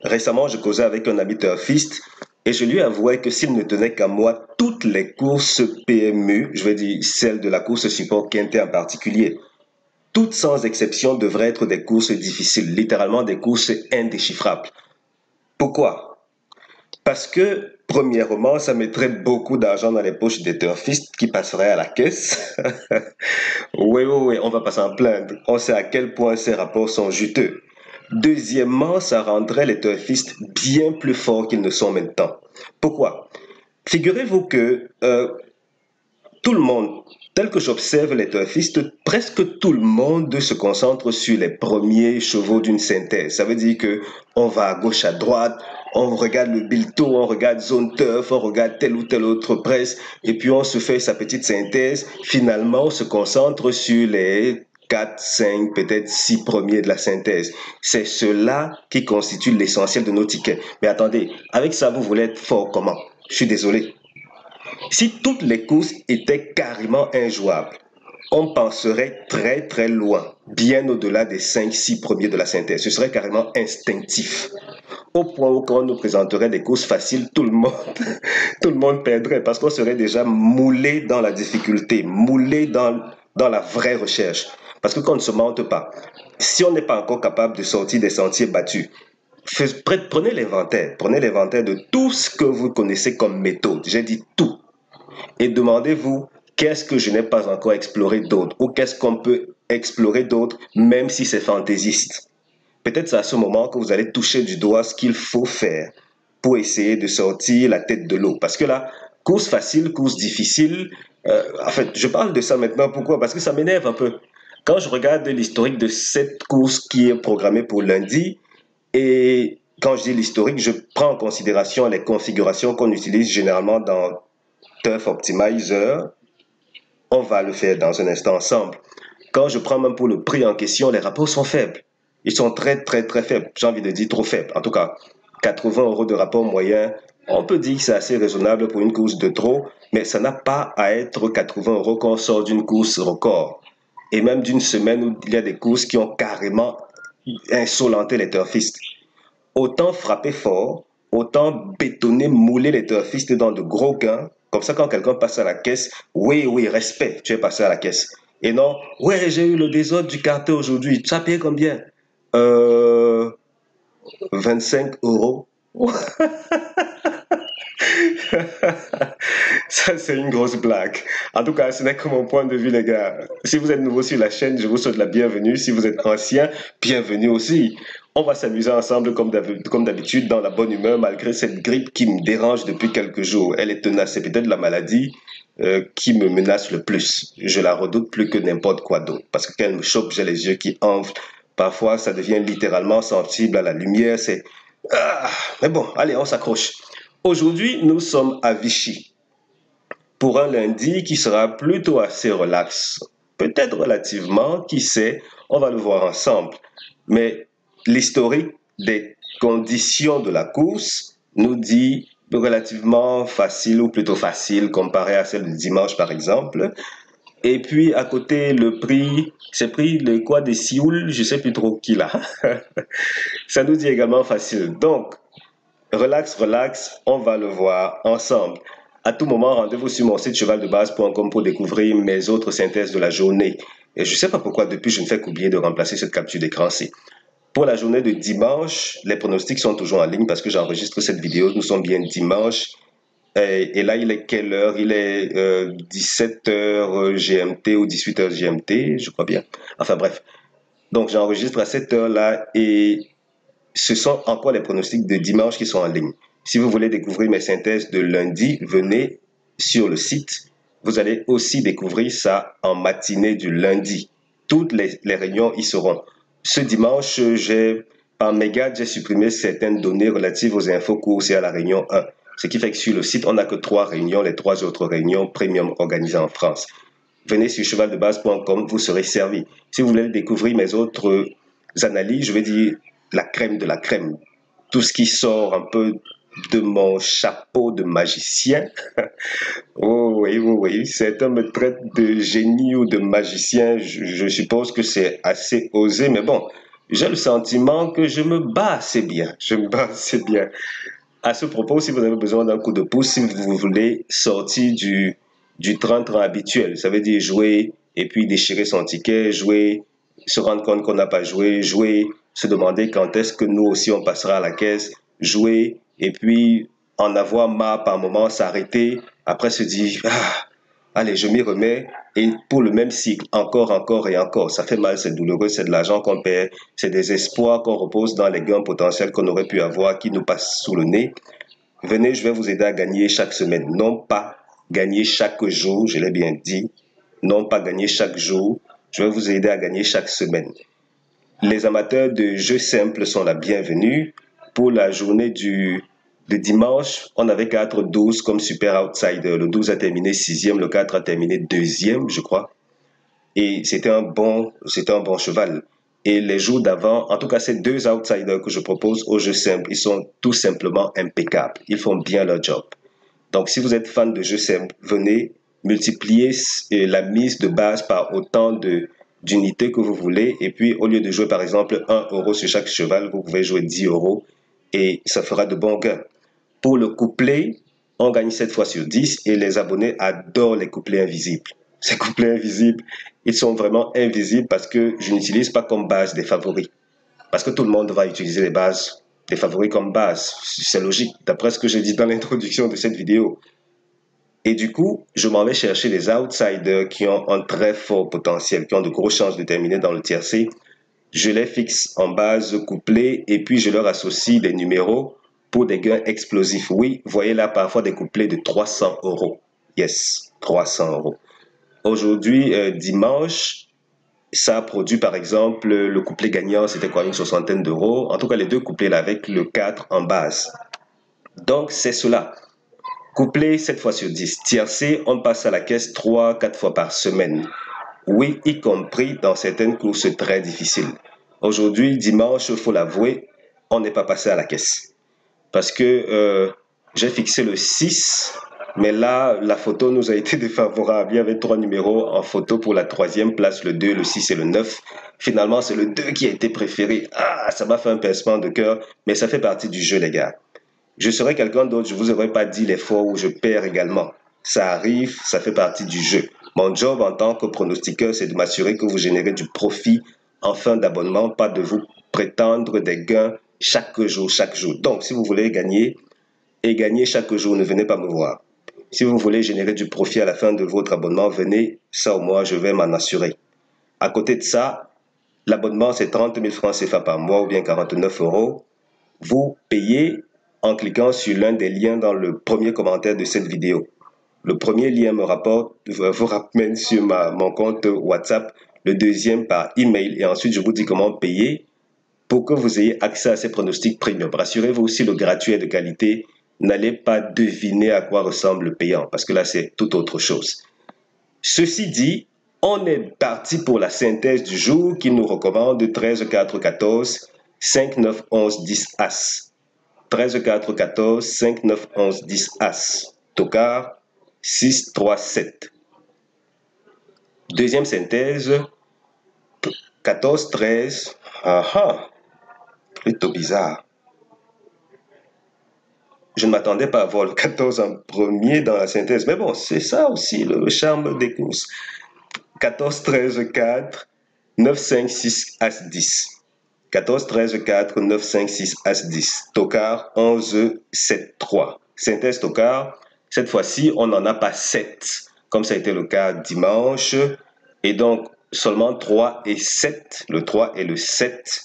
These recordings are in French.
Récemment, je causais avec un ami turfiste et je lui avouais que s'il ne tenait qu'à moi, toutes les courses PMU, je vais dire celles de la course support Quintet en particulier, toutes sans exception devraient être des courses difficiles, littéralement des courses indéchiffrables. Pourquoi? Parce que, premièrement, ça mettrait beaucoup d'argent dans les poches des turfistes qui passeraient à la caisse. Oui, oui, oui, on va pas s'en plaindre. On sait à quel point ces rapports sont juteux. Deuxièmement, ça rendrait les turfistes bien plus forts qu'ils ne sont maintenant. Pourquoi? Figurez-vous que tout le monde, tel que j'observe les turfistes, presque tout le monde se concentre sur les premiers chevaux d'une synthèse. Ça veut dire que on va à gauche, à droite, on regarde le bilto, on regarde zone turf, on regarde telle ou telle autre presse, et puis on se fait sa petite synthèse. Finalement, on se concentre sur les 4, 5, peut-être 6 premiers de la synthèse. C'est cela qui constitue l'essentiel de nos tickets. Mais attendez, avec ça, vous voulez être fort comment? Je suis désolé. Si toutes les courses étaient carrément injouables, on penserait très très loin, bien au-delà des 5-6 premiers de la synthèse. Ce serait carrément instinctif. Au point où quand on nous présenterait des courses faciles, tout le monde perdrait parce qu'on serait déjà moulé dans la difficulté, moulé dans la vraie recherche. Parce que qu'on ne se mente pas, si on n'est pas encore capable de sortir des sentiers battus, prenez l'inventaire de tout ce que vous connaissez comme méthode. J'ai dit tout et demandez-vous qu'est-ce que je n'ai pas encore exploré d'autre ou qu'est-ce qu'on peut explorer d'autre même si c'est fantaisiste. Peut-être c'est à ce moment que vous allez toucher du doigt ce qu'il faut faire pour essayer de sortir la tête de l'eau. Parce que là, course facile, course difficile, en fait, je parle de ça maintenant, pourquoi? Parce que ça m'énerve un peu. Quand je regarde l'historique de cette course qui est programmée pour lundi, et quand je dis l'historique, je prends en considération les configurations qu'on utilise généralement dans Turf Optimizer. On va le faire dans un instant ensemble. Quand je prends même pour le prix en question, les rapports sont faibles. Ils sont très, très, très faibles. J'ai envie de dire trop faibles. En tout cas, 80 euros de rapport moyen, on peut dire que c'est assez raisonnable pour une course de trop, mais ça n'a pas à être 80 euros quand on sort d'une course record. Et même d'une semaine où il y a des courses qui ont carrément insolenté les turfistes. Autant frapper fort, autant bétonner, mouler les turfistes dans de gros gains. Comme ça, quand quelqu'un passe à la caisse, oui, oui, respect, tu es passé à la caisse. Et non, ouais, j'ai eu le désordre du carton aujourd'hui. Tu as payé combien? Euh, 25 euros. Ça, c'est une grosse blague. En tout cas, ce n'est que mon point de vue, les gars. Si vous êtes nouveau sur la chaîne, je vous souhaite la bienvenue. Si vous êtes ancien, bienvenue aussi. On va s'amuser ensemble comme d'habitude dans la bonne humeur malgré cette grippe qui me dérange depuis quelques jours. Elle est tenace. C'est peut-être la maladie qui me menace le plus. Je la redoute plus que n'importe quoi d'autre. Parce que quand elle me chope, j'ai les yeux qui enflent. Parfois, ça devient littéralement sensible à la lumière. C'est... Ah, mais bon, allez, on s'accroche. Aujourd'hui, nous sommes à Vichy pour un lundi qui sera plutôt assez relax. Peut-être relativement, qui sait, on va le voir ensemble. Mais l'historique des conditions de la course nous dit relativement facile ou plutôt facile comparé à celle du dimanche par exemple. Et puis à côté le prix, c'est prix le quoi des Sioul, je sais plus trop qui là. Ça nous dit également facile. Donc relax, relax, on va le voir ensemble. À tout moment, rendez-vous sur mon site chevaldebase.com pour découvrir mes autres synthèses de la journée. Et je ne sais pas pourquoi depuis je ne fais qu'oublier de remplacer cette capture d'écran-ci. Pour la journée de dimanche, les pronostics sont toujours en ligne parce que j'enregistre cette vidéo. Nous sommes bien dimanche. Et là, il est quelle heure? Il est 17h GMT ou 18h GMT, je crois bien. Enfin bref. Donc j'enregistre à cette heure-là et ce sont encore les pronostics de dimanche qui sont en ligne. Si vous voulez découvrir mes synthèses de lundi, venez sur le site. Vous allez aussi découvrir ça en matinée du lundi. Toutes les réunions y seront. Ce dimanche, par méga, j'ai supprimé certaines données relatives aux infos courses et à la réunion 1. Ce qui fait que sur le site, on n'a que 3 réunions, les 3 autres réunions premium organisées en France. Venez sur chevaldebase.com, vous serez servi. Si vous voulez découvrir mes autres analyses, je vais dire la crème de la crème. Tout ce qui sort un peu de mon chapeau de magicien. Oh oui, oui, oui. Certains me traitent de génie ou de magicien. Je suppose que c'est assez osé, mais bon, j'ai le sentiment que je me bats assez bien. Je me bats assez bien. À ce propos, si vous avez besoin d'un coup de pouce, si vous voulez sortir du 30-30 habituel, ça veut dire jouer et puis déchirer son ticket, jouer, se rendre compte qu'on n'a pas joué, jouer, se demander quand est-ce que nous aussi on passera à la caisse, jouer et puis en avoir marre par moment, s'arrêter, après se dire, ah, allez, je m'y remets. Et pour le même cycle, encore, encore et encore. Ça fait mal, c'est douloureux, c'est de l'argent qu'on perd, c'est des espoirs qu'on repose dans les gains potentiels qu'on aurait pu avoir qui nous passent sous le nez. Venez, je vais vous aider à gagner chaque semaine. Non pas gagner chaque jour, je l'ai bien dit. Non pas gagner chaque jour. Je vais vous aider à gagner chaque semaine. Les amateurs de jeux simples sont la bienvenue. Pour la journée de dimanche, on avait 4-12 comme super outsider. Le 12 a terminé 6e, le 4 a terminé 2e, je crois. Et c'était un bon cheval. Et les jours d'avant, en tout cas, ces deux outsiders que je propose aux jeux simples, ils sont tout simplement impeccables. Ils font bien leur job. Donc, si vous êtes fan de jeux simples, venez multiplier la mise de base par autant d'unités que vous voulez. Et puis, au lieu de jouer, par exemple, 1 € sur chaque cheval, vous pouvez jouer 10 € et ça fera de bons gains. Pour le couplet, on gagne 7 fois sur 10 et les abonnés adorent les couplets invisibles. Ces couplets invisibles, ils sont vraiment invisibles parce que je n'utilise pas comme base des favoris. Parce que tout le monde va utiliser les bases des favoris comme base. C'est logique, d'après ce que j'ai dit dans l'introduction de cette vidéo. Et du coup, je m'en vais chercher les outsiders qui ont un très fort potentiel, qui ont de grosses chances de terminer dans le tiercé. Je les fixe en base couplée et puis je leur associe des numéros pour des gains explosifs. Oui, voyez là parfois des couplets de 300 €. Yes, 300 €. Aujourd'hui, dimanche, ça a produit par exemple le couplet gagnant, c'était quoi, une soixantaine d'euros. En tout cas, les deux couplets là avec le 4 en base. Donc, c'est cela. Couplet 7 fois sur 10. Tiercé, on passe à la caisse 3-4 fois par semaine. Oui, y compris dans certaines courses très difficiles. Aujourd'hui, dimanche, il faut l'avouer, on n'est pas passé à la caisse. Parce que j'ai fixé le 6, mais là, la photo nous a été défavorable. Il y avait 3 numéros en photo pour la 3e place, le 2, le 6 et le 9. Finalement, c'est le 2 qui a été préféré. Ah, ça m'a fait un pincement de cœur, mais ça fait partie du jeu, les gars. Je serais quelqu'un d'autre, je ne vous aurais pas dit les fois où je perds également. Ça arrive, ça fait partie du jeu. Mon job en tant que pronostiqueur, c'est de m'assurer que vous générez du profit en fin d'abonnement, pas de vous prétendre des gains chaque jour, chaque jour. Donc, si vous voulez gagner et gagner chaque jour, ne venez pas me voir. Si vous voulez générer du profit à la fin de votre abonnement, venez, ça au moins, je vais m'en assurer. À côté de ça, l'abonnement, c'est 30 000 francs CFA par mois ou bien 49 €. Vous payez en cliquant sur l'un des liens dans le premier commentaire de cette vidéo. Le premier lien vous ramène sur mon compte WhatsApp, le deuxième par email et ensuite je vous dis comment payer pour que vous ayez accès à ces pronostics premium. Rassurez-vous, si le gratuit est de qualité, n'allez pas deviner à quoi ressemble le payant parce que là c'est tout autre chose. Ceci dit, on est parti pour la synthèse du jour qui nous recommande 13, 4, 14, 5, 9, 11, 10 As. 13, 4, 14, 5, 9, 11, 10 As. Tocard, 6, 3, 7. Deuxième synthèse, 14, 13. Ah, plutôt bizarre. Je ne m'attendais pas à voir le 14 en premier dans la synthèse. Mais bon, c'est ça aussi le charme des courses. 14, 13, 4, 9, 5, 6, As, 10. 14, 13, 4, 9, 5, 6, As, 10. Tocard, 11, 7, 3. Synthèse Tocard, cette fois-ci, on n'en a pas 7, comme ça a été le cas dimanche. Et donc, seulement 3 et 7, le 3 et le 7,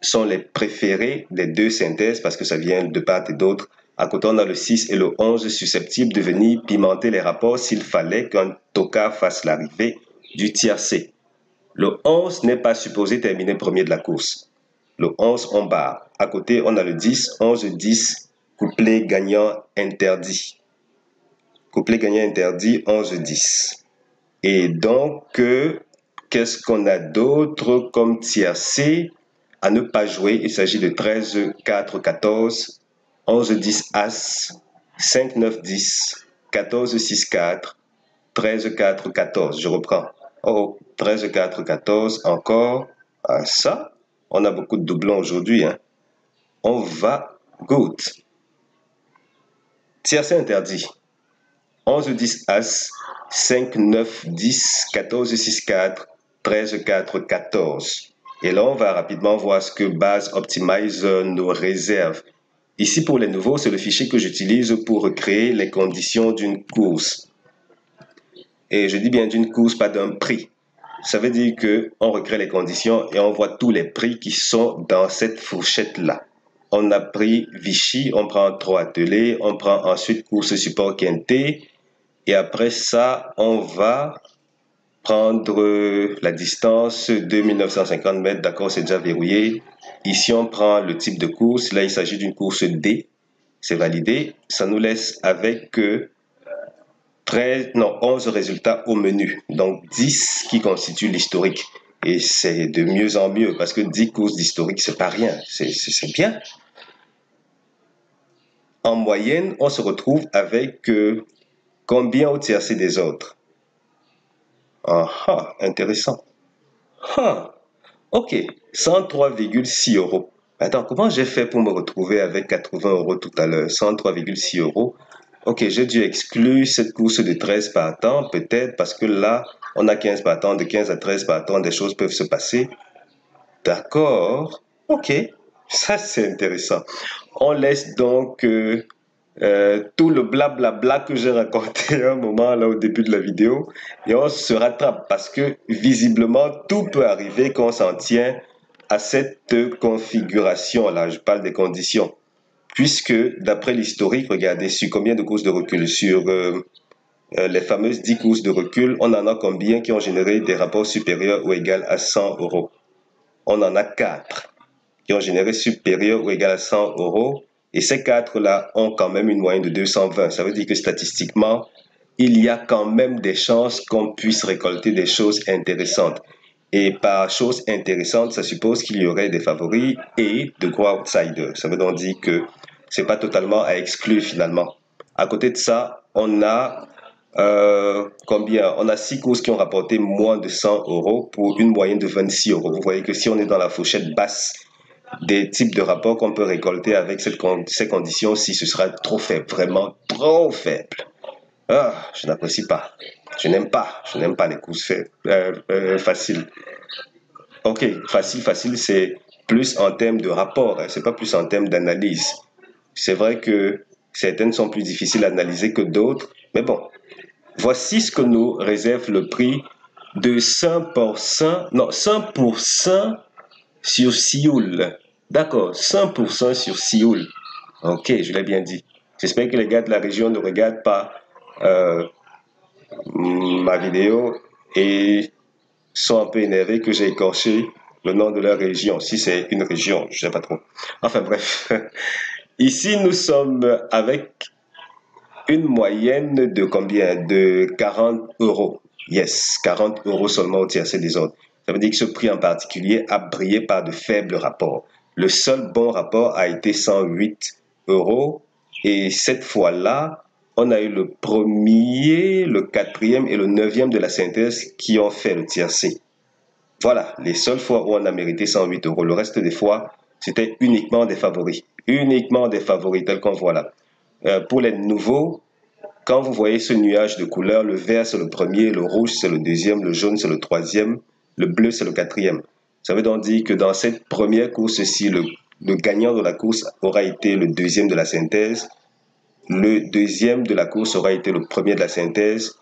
sont les préférés des deux synthèses parce que ça vient de part et d'autre. À côté, on a le 6 et le 11 susceptibles de venir pimenter les rapports s'il fallait qu'un tocard fasse l'arrivée du tiercé. Le 11 n'est pas supposé terminer premier de la course. Le 11, on barre. À côté, on a le 10, 11, 10, couplet gagnant interdit. Couplet gagnant interdit, 11, 10. Et donc, qu'est-ce qu'on a d'autre comme tiercé à ne pas jouer? Il s'agit de 13, 4, 14, 11, 10, As, 5, 9, 10, 14, 6, 4, 13, 4, 14. Je reprends. Oh, 13, 4, 14, encore. Ah, ça, On a beaucoup de doublons aujourd'hui. Hein. On va good. Tiercé interdit. 11, 10, As, 5, 9, 10, 14, 6, 4, 13, 4, 14. Et là, on va rapidement voir ce que Base Optimize nous réserve. Ici, pour les nouveaux, c'est le fichier que j'utilise pour recréer les conditions d'une course. Et je dis bien d'une course, pas d'un prix. Ça veut dire qu'on recrée les conditions et on voit tous les prix qui sont dans cette fourchette-là. On a pris Vichy, on prend 3 ateliers, on prend ensuite course support quinté. Et après ça, on va prendre la distance 2950 mètres. D'accord, c'est déjà verrouillé. Ici, on prend le type de course. Là, il s'agit d'une course D. C'est validé. Ça nous laisse avec 11 résultats au menu. Donc 10 qui constituent l'historique. Et c'est de mieux en mieux parce que 10 courses d'historique, c'est pas rien. C'est bien. En moyenne, on se retrouve avec combien au tiercé des autres? Ah, intéressant. Ah, ok, 103,6 euros. Attends, comment j'ai fait pour me retrouver avec 80 euros tout à l'heure? 103,6 euros. Ok, j'ai dû exclure cette course de 13 partants, peut-être parce que là, on a 15 partants, de 15 à 13 partants, des choses peuvent se passer. D'accord, ok, ça c'est intéressant. On laisse donc tout le blablabla que j'ai raconté à un moment là au début de la vidéo et on se rattrape parce que visiblement tout peut arriver quand on s'en tient à cette configuration là. Je parle des conditions puisque d'après l'historique, regardez sur combien de courses de recul sur les fameuses 10 courses de recul, on en a combien qui ont généré des rapports supérieurs ou égaux à 100 euros. On en a 4 qui ont généré supérieur ou égal à 100 euros. Et ces 4-là ont quand même une moyenne de 220. Ça veut dire que statistiquement, il y a quand même des chances qu'on puisse récolter des choses intéressantes. Et par choses intéressantes, ça suppose qu'il y aurait des favoris et de gros outsiders. Ça veut donc dire que c'est pas totalement à exclure finalement. À côté de ça, on a combien? On a 6 courses qui ont rapporté moins de 100 euros pour une moyenne de 26 euros. Vous voyez que si on est dans la fourchette basse des types de rapports qu'on peut récolter avec ces conditions-ci, ce sera trop faible, vraiment trop faible. Ah, je n'apprécie pas. Je n'aime pas les courses faciles. Ok, facile, c'est plus en termes de rapport, hein, c'est pas plus en termes d'analyse. C'est vrai que certaines sont plus difficiles à analyser que d'autres, mais bon, voici ce que nous réserve le prix de 100%, non, 100% sur Sioul. D'accord, 100% sur Sioul. Ok, je l'ai bien dit. J'espère que les gars de la région ne regardent pas euh, ma vidéo et sont un peu énervés que j'ai écorché le nom de leur région. Si c'est une région, je ne sais pas trop. Enfin bref. Ici, nous sommes avec une moyenne de combien? De 40 euros. Yes, 40 euros seulement au tiercé des autres. Ça veut dire que ce prix en particulier a brillé par de faibles rapports. Le seul bon rapport a été 108 euros. Et cette fois-là, on a eu le premier, le quatrième et le neuvième de la synthèse qui ont fait le tiercé. Voilà, les seules fois où on a mérité 108 euros. Le reste des fois, c'était uniquement des favoris. Uniquement des favoris, tels qu'on voit là. Pour les nouveaux, quand vous voyez ce nuage de couleurs, le vert c'est le premier, le rouge c'est le deuxième, le jaune c'est le troisième, le bleu c'est le quatrième. Ça veut donc dire que dans cette première course-ci, le gagnant de la course aura été le deuxième de la synthèse, le deuxième de la course aura été le premier de la synthèse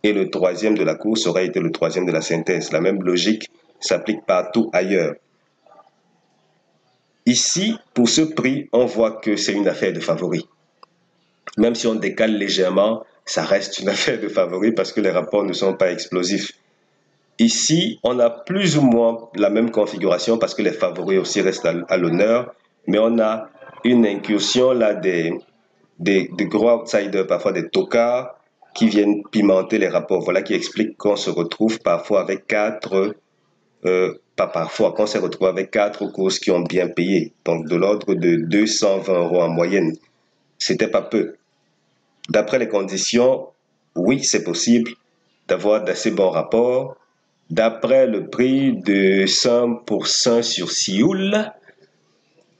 et le troisième de la course aura été le troisième de la synthèse. La même logique s'applique partout ailleurs. Ici, pour ce prix, on voit que c'est une affaire de favoris. Même si on décale légèrement, ça reste une affaire de favoris parce que les rapports ne sont pas explosifs. Ici, on a plus ou moins la même configuration parce que les favoris aussi restent à l'honneur, mais on a une incursion là des gros outsiders, parfois des tocards, qui viennent pimenter les rapports. Voilà qui explique qu'on se retrouve parfois avec pas parfois, qu'on se retrouve avec 4 courses qui ont bien payé, donc de l'ordre de 220 euros en moyenne. C'était pas peu. D'après les conditions, oui, c'est possible d'avoir d'assez bons rapports, D'après le prix de 100% sur Sioul,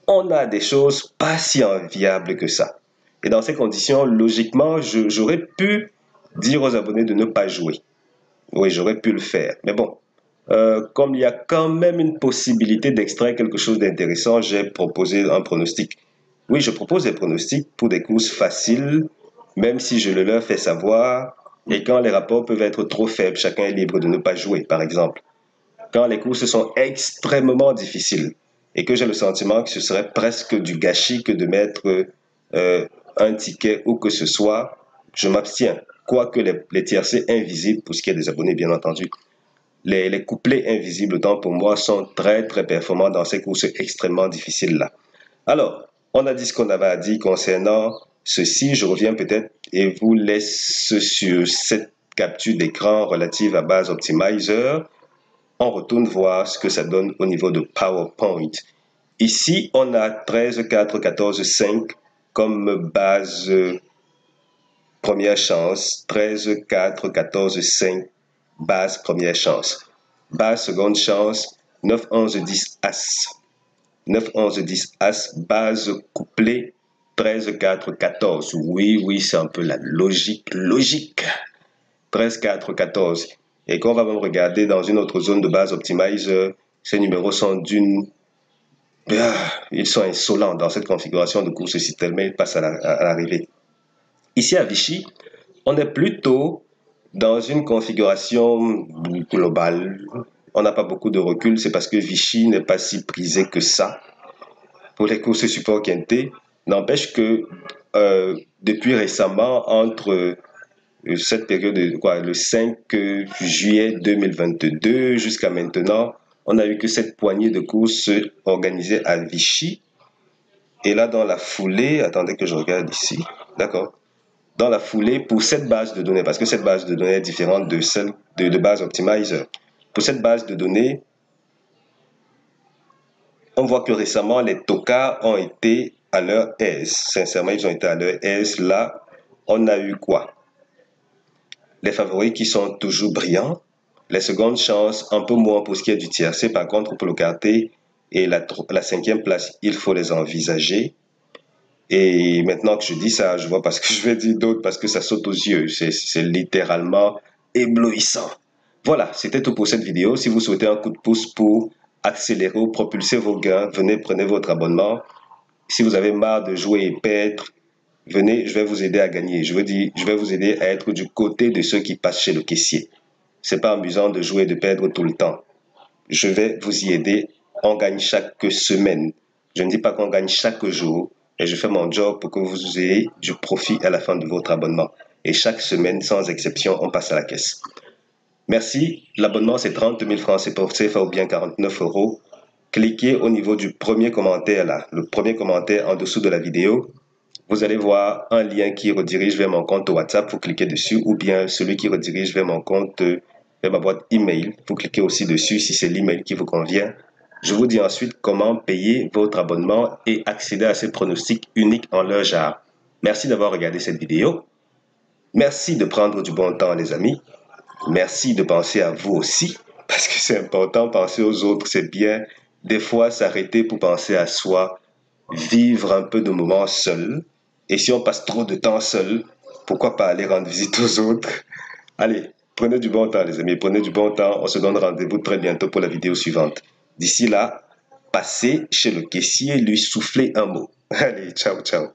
on a des choses pas si enviables que ça. Et dans ces conditions, logiquement, j'aurais pu dire aux abonnés de ne pas jouer. Oui, j'aurais pu le faire. Mais bon, comme il y a quand même une possibilité d'extraire quelque chose d'intéressant, j'ai proposé un pronostic. Oui, je propose des pronostics pour des courses faciles, même si je le leur fais savoir. Et quand les rapports peuvent être trop faibles, chacun est libre de ne pas jouer, par exemple. Quand les courses sont extrêmement difficiles et que j'ai le sentiment que ce serait presque du gâchis que de mettre un ticket ou que ce soit, je m'abstiens. Quoique les tiercés invisibles, pour ce qui est des abonnés, bien entendu, les couplets invisibles, autant pour moi, sont très, très performants dans ces courses extrêmement difficiles-là. Alors, on a dit ce qu'on avait à dire concernant ceci. Je reviens peut-être et vous laisse sur cette capture d'écran relative à Base Optimizer. On retourne voir ce que ça donne au niveau de PowerPoint. Ici, on a 13, 4, 14, 5 comme base première chance. 13, 4, 14, 5 base première chance. Base seconde chance, 9, 11, 10 As. 9, 11, 10 As, base couplée, 13, 4, 14. Oui, oui, c'est un peu la logique. 13, 4, 14. Et qu'on va même regarder dans une autre zone de base optimizer, ces numéros sont d'une... ils sont insolents dans cette configuration de course si tellement ils passent à l'arrivée. Ici à Vichy, on est plutôt dans une configuration globale. On n'a pas beaucoup de recul, c'est parce que Vichy n'est pas si prisé que ça pour les courses support quinté. N'empêche que depuis récemment, entre cette période de le 5 juillet 2022 jusqu'à maintenant, on n'a eu que cette poignée de courses organisées à Vichy. Et là, dans la foulée, attendez que je regarde ici, d'accord. Dans la foulée, pour cette base de données, parce que cette base de données est différente de celle de base optimizer. Pour cette base de données, on voit que récemment, les tocards ont été à leur aise. Sincèrement, ils ont été à leur aise. Là, on a eu quoi? Les favoris qui sont toujours brillants. Les secondes chances, un peu moins pour ce qui est du tiercé. Par contre, pour le quarté et la cinquième place, il faut les envisager. Et maintenant que je dis ça, je vois parce que je vais dire d'autres parce que ça saute aux yeux. C'est littéralement éblouissant. Voilà, c'était tout pour cette vidéo. Si vous souhaitez un coup de pouce pour accélérer ou propulser vos gains, venez, prenez votre abonnement. Si vous avez marre de jouer et perdre, venez, je vais vous aider à gagner. Je veux dire, je vais vous aider à être du côté de ceux qui passent chez le caissier. C'est pas amusant de jouer et de perdre tout le temps. Je vais vous y aider. On gagne chaque semaine. Je ne dis pas qu'on gagne chaque jour, et je fais mon job pour que vous ayez du profit à la fin de votre abonnement. Et chaque semaine, sans exception, on passe à la caisse. Merci. L'abonnement, c'est 30 000 francs CFA ou bien 49 euros. Cliquez au niveau du premier commentaire là, le premier commentaire en dessous de la vidéo. Vous allez voir un lien qui redirige vers mon compte WhatsApp. Vous cliquez dessus ou bien celui qui redirige vers mon compte, vers ma boîte email. Vous cliquez aussi dessus si c'est l'email qui vous convient. Je vous dis ensuite comment payer votre abonnement et accéder à ces pronostics uniques en leur genre. Merci d'avoir regardé cette vidéo. Merci de prendre du bon temps, les amis. Merci de penser à vous aussi, parce que c'est important, penser aux autres, c'est bien. Des fois, s'arrêter pour penser à soi, vivre un peu de moments seul. Et si on passe trop de temps seul, pourquoi pas aller rendre visite aux autres? Allez, prenez du bon temps, les amis, prenez du bon temps. On se donne rendez-vous très bientôt pour la vidéo suivante. D'ici là, passez chez le caissier, lui soufflez un mot. Allez, ciao, ciao.